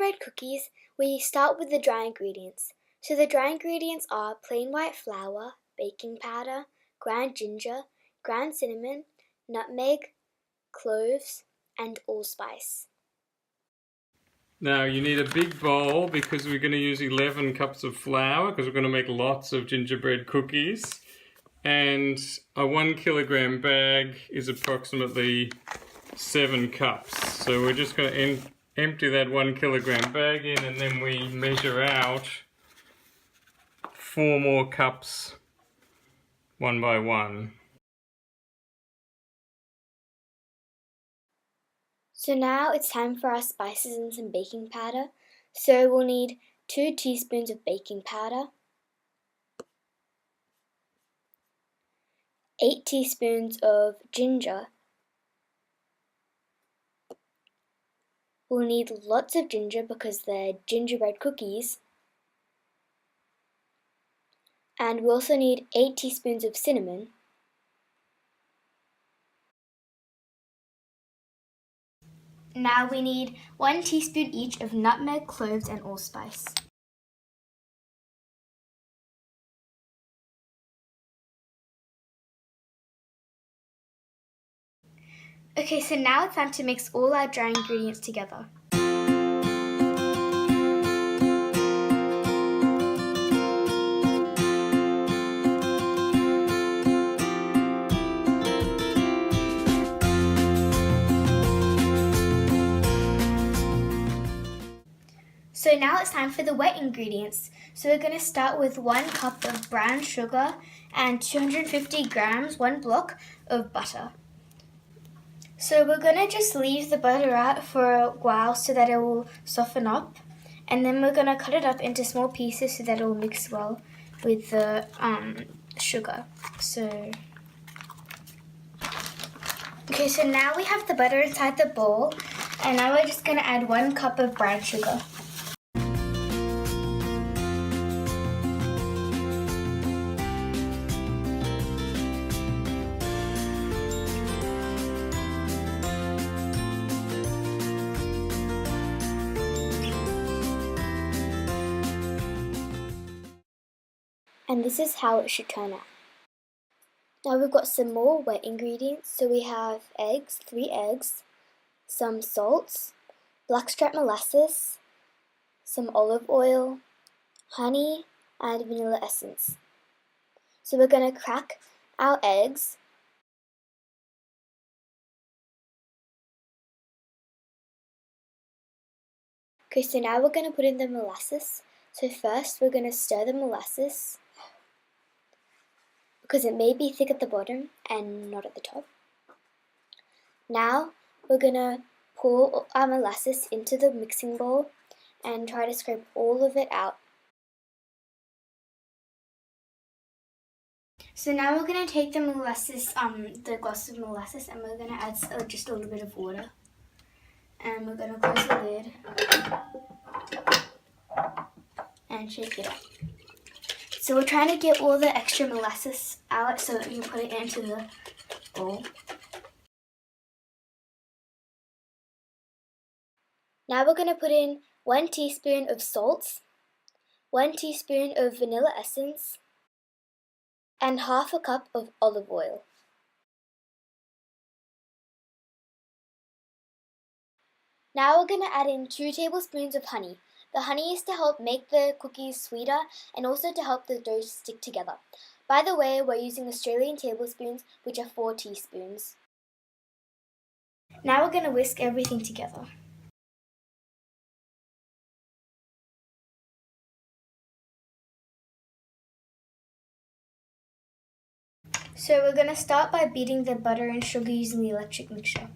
gingerbread cookies, we start with the dry ingredients. So the dry ingredients are plain white flour, baking powder, ground ginger, ground cinnamon, nutmeg, cloves, and allspice. Now you need a big bowl because we're going to use 11 cups of flour because we're going to make lots of gingerbread cookies. And a 1 kilogram bag is approximately 7 cups. So we're just going to empty that 1 kilogram bag in, and then we measure out 4 more cups one by one. So now it's time for our spices and some baking powder. So we'll need 2 teaspoons of baking powder, 8 teaspoons of ginger. We'll need lots of ginger because they're gingerbread cookies. And we also need 8 teaspoons of cinnamon. Now we need 1 teaspoon each of nutmeg, cloves, and allspice. Okay, so now it's time to mix all our dry ingredients together. So now it's time for the wet ingredients. So we're going to start with 1 cup of brown sugar and 250 grams, 1 block of butter. So we're going to just leave the butter out for a while so that it will soften up. And then we're going to cut it up into small pieces so that it will mix well with the sugar. Okay, so now we have the butter inside the bowl. And now we're just going to add 1 cup of brown sugar. And this is how it should turn out. Now we've got some more wet ingredients. So we have eggs, 3 eggs, some salts, blackstrap molasses, some olive oil, honey, and vanilla essence. So we're going to crack our eggs. Okay, so now we're going to put in the molasses. So first we're going to stir the molasses because it may be thick at the bottom and not at the top. Now we're going to pour our molasses into the mixing bowl and try to scrape all of it out. So now we're going to take the molasses, the glass of molasses, and we're going to add just a little bit of water. And we're going to close the lid and shake it up. So we're trying to get all the extra molasses out so that we can put it into the bowl. Now we're going to put in 1 teaspoon of salt, 1 teaspoon of vanilla essence, and half a cup of olive oil. Now we're going to add in 2 tablespoons of honey. The honey is to help make the cookies sweeter and also to help the dough stick together. By the way, we're using Australian tablespoons, which are 4 teaspoons. Now we're going to whisk everything together. So we're going to start by beating the butter and sugar using the electric mixture.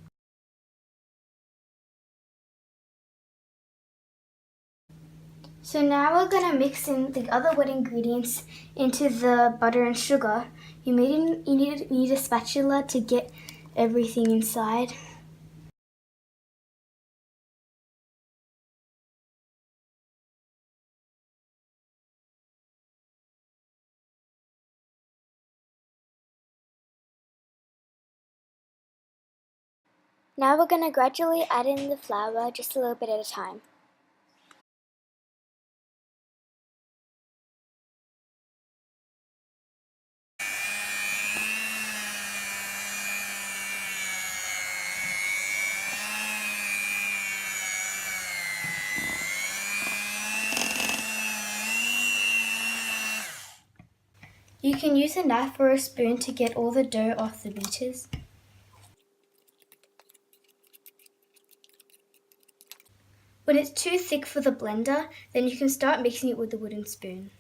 So now we're going to mix in the other wet ingredients into the butter and sugar. You need a spatula to get everything inside. Now we're going to gradually add in the flour just a little bit at a time. You can use a knife or a spoon to get all the dough off the beaters. When it's too thick for the blender, then you can start mixing it with the wooden spoon.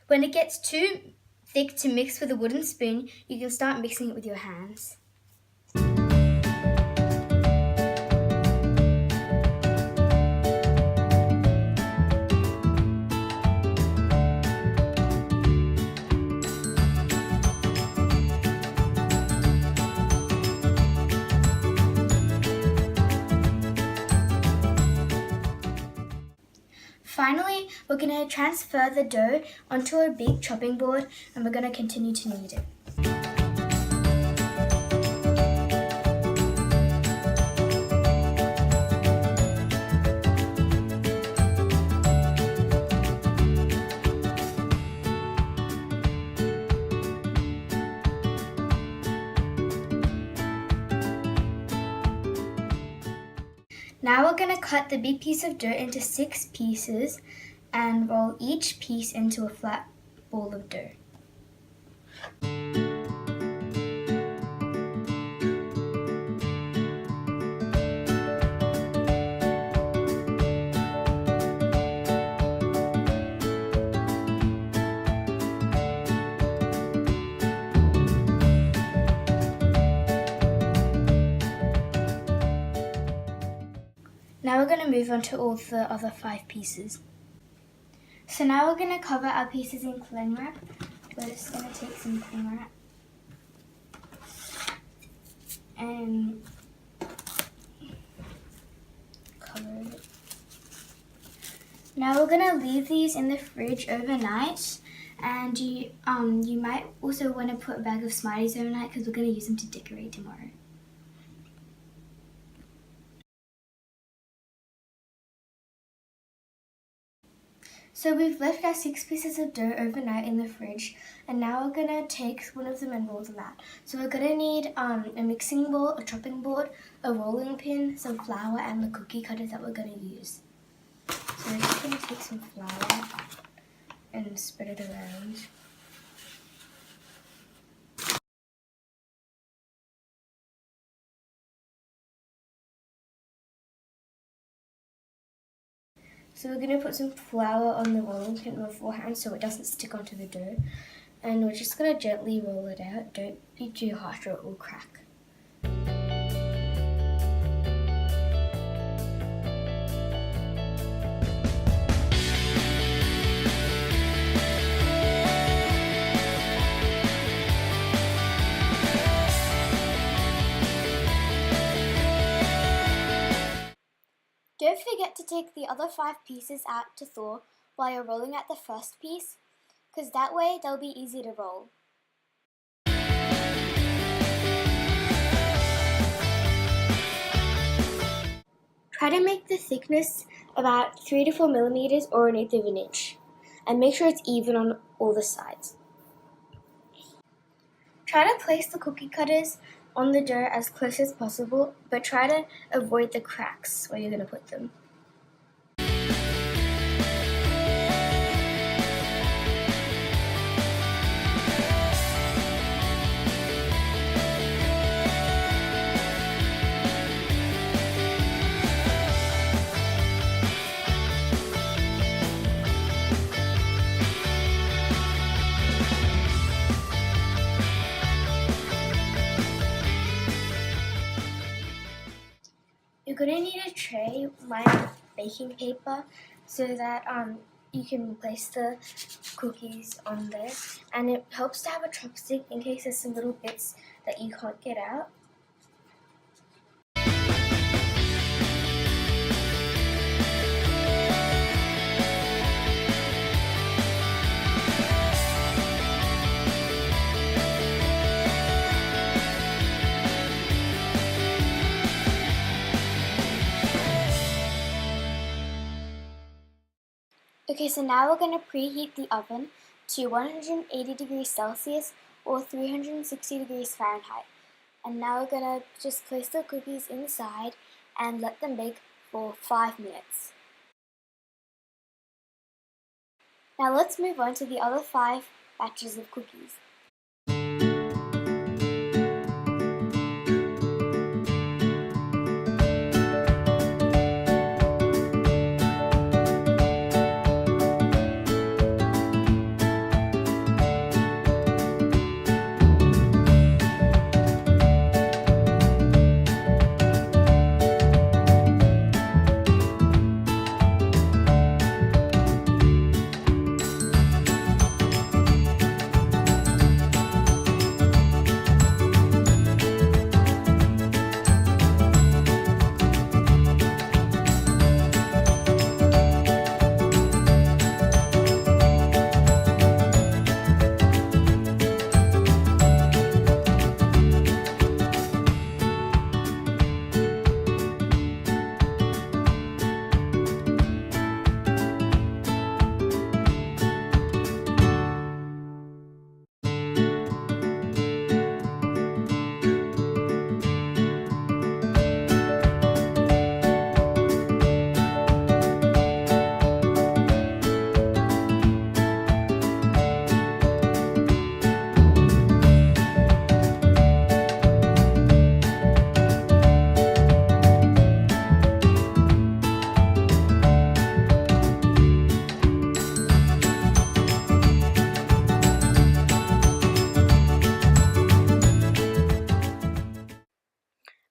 When it gets too thick to mix with a wooden spoon, you can start mixing it with your hands. Finally, we're going to transfer the dough onto a big chopping board and we're going to continue to knead it. Now we're going to cut the big piece of dough into 6 pieces and roll each piece into a flat ball of dough. Now we're going to move on to all the other 5 pieces. So now we're going to cover our pieces in cling wrap. We're just going to take some cling wrap and cover it. Now we're going to leave these in the fridge overnight, and you might also want to put a bag of Smarties overnight because we're going to use them to decorate tomorrow. So we've left our 6 pieces of dough overnight in the fridge, and now we're going to take one of them and roll them out. So we're going to need a mixing bowl, a chopping board, a rolling pin, some flour, and the cookie cutters that we're going to use. So we're just going to take some flour and spread it around. So we're going to put some flour on the rolling pin beforehand so it doesn't stick onto the dough. And we're just going to gently roll it out. Don't be too harsh or it will crack. Don't forget to take the other 5 pieces out to thaw while you're rolling out the first piece, because that way they'll be easy to roll. Try to make the thickness about 3 to 4 millimeters or 1/8 of an inch, and make sure it's even on all the sides. Try to place the cookie cutters on the dough as close as possible, but try to avoid the cracks where you're going to put them. You're going to need a tray lined with baking paper so that you can place the cookies on there, and it helps to have a chopstick in case there's some little bits that you can't get out. Okay, so now we're going to preheat the oven to 180 degrees Celsius or 360 degrees Fahrenheit. And now we're going to just place the cookies inside and let them bake for 5 minutes. Now let's move on to the other 5 batches of cookies.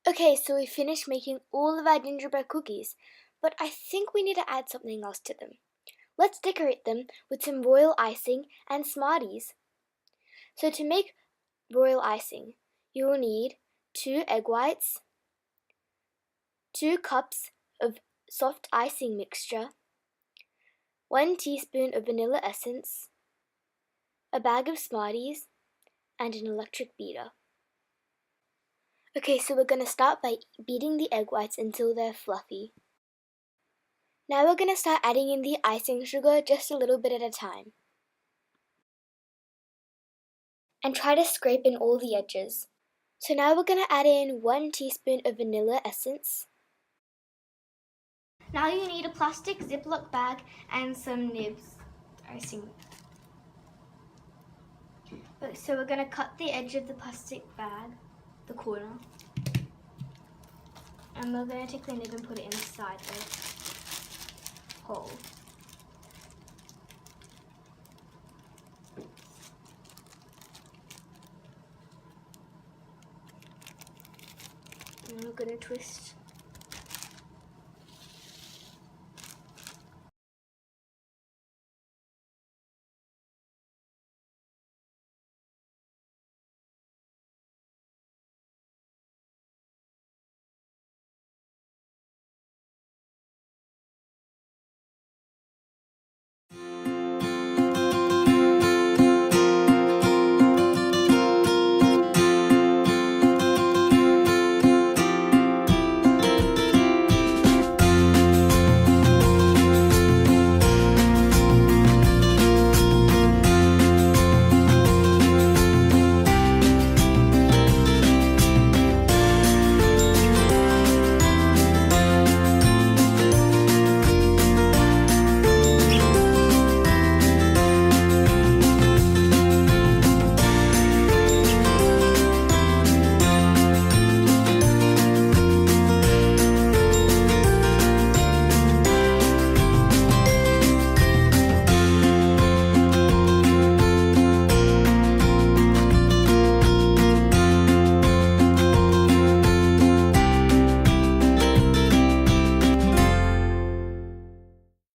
Okay, so we finished making all of our gingerbread cookies, but I think we need to add something else to them. Let's decorate them with some royal icing and smarties. So to make royal icing, you will need 2 egg whites, 2 cups of soft icing mixture, 1 teaspoon of vanilla essence, a bag of smarties, and an electric beater. Okay, so we're going to start by beating the egg whites until they're fluffy. Now we're going to start adding in the icing sugar just a little bit at a time. And try to scrape in all the edges. So now we're going to add in 1 teaspoon of vanilla essence. Now you need a plastic Ziploc bag and some nibs. Icing. So we're going to cut the edge of the plastic bag, the corner. And we're going to take the nib and put it inside the hole. And we're going to twist